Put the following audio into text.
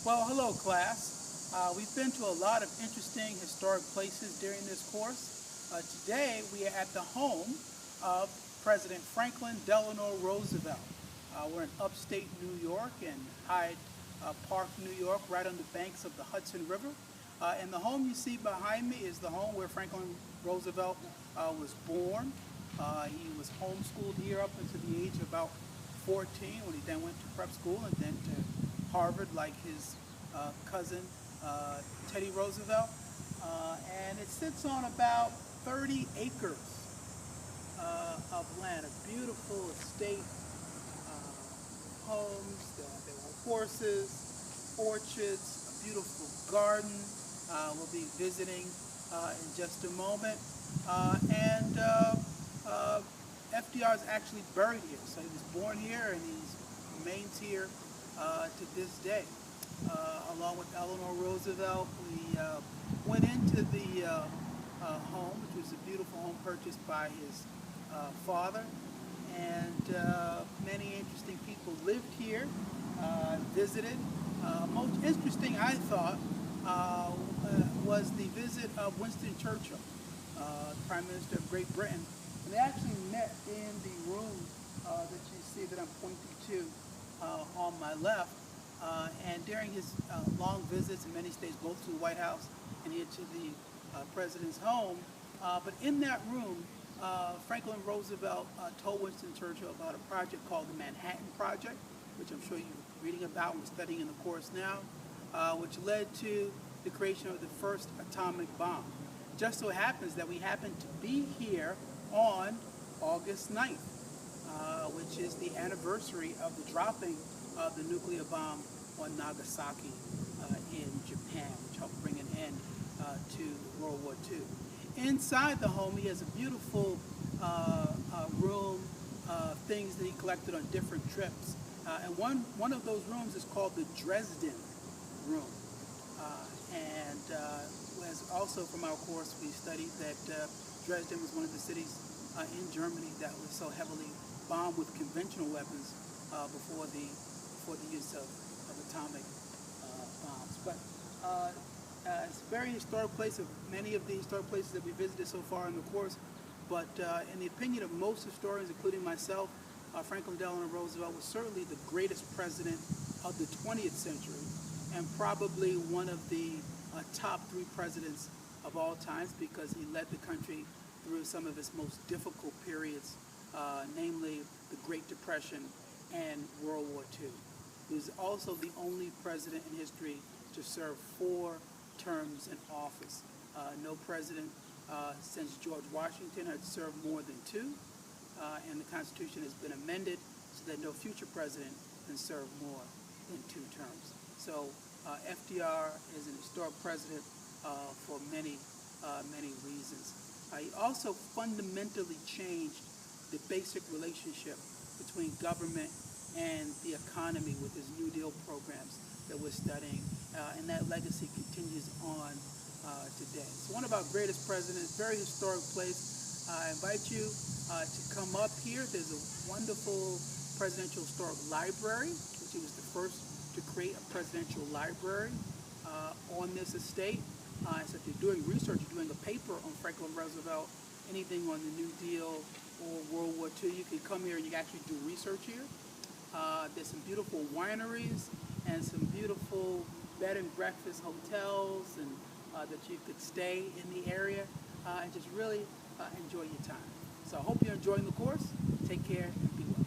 Well, hello class. We've been to a lot of interesting historic places during this course. Today we are at the home of President Franklin Delano Roosevelt. We're in upstate New York in Hyde Park, New York, right on the banks of the Hudson River. And the home you see behind me is the home where Franklin Roosevelt was born. He was homeschooled here up until the age of about 14 when he then went to prep school and then to Harvard like his cousin Teddy Roosevelt. And it sits on about 30 acres of land, a beautiful estate, homes, there were horses, orchards, a beautiful garden. We'll be visiting in just a moment. And FDR is actually buried here. So he was born here and he remains here to this day. Along with Eleanor Roosevelt, we went into the home, which was a beautiful home purchased by his father. And many interesting people lived here, visited. Most interesting, I thought, was the visit of Winston Churchill, Prime Minister of Great Britain. And they actually met in the room that you see that I'm pointing to on my left. And during his long visits in many states, both to the White House and here to the president's home, but in that room, Franklin Roosevelt told Winston Churchill about a project called the Manhattan Project, which I'm sure you're reading about and we're studying in the course now, which led to the creation of the first atomic bomb. Just so happens that we happen to be here on August 9th, which is the anniversary of the dropping of the nuclear bomb on Nagasaki in Japan, which helped bring an end to World War II. Inside the home, he has a beautiful room, things that he collected on different trips. And one of those rooms is called the Dresden Room. And as also from our course, we studied that Dresden was one of the cities in Germany that was so heavily bombed with conventional weapons before the use of atomic bombs. But it's a very historic place, of many of the historic places that we visited so far in the course. But in the opinion of most historians, including myself, Franklin Delano Roosevelt was certainly the greatest president of the 20th century and probably one of the top 3 presidents of all times, because he led the country through some of its most difficult periods, namely the Great Depression and World War II. He was also the only president in history to serve 4 terms in office. No president since George Washington had served more than 2, and the Constitution has been amended so that no future president can serve more than 2 terms. So FDR is an historic president for many reasons. He also fundamentally changed the basic relationship between government and the economy with his New Deal programs that we're studying, and that legacy continues on today. So one of our greatest presidents, very historic place. I invite you to come up here. There's a wonderful presidential historic library, which he was the first to create a presidential library on this estate. So if you're doing research, you're doing a paper on Franklin Roosevelt, anything on the New Deal or World War II, you can come here and you can actually do research here. There's some beautiful wineries and some beautiful bed and breakfast hotels and that you could stay in the area and just really enjoy your time. So I hope you're enjoying the course. Take care and be well.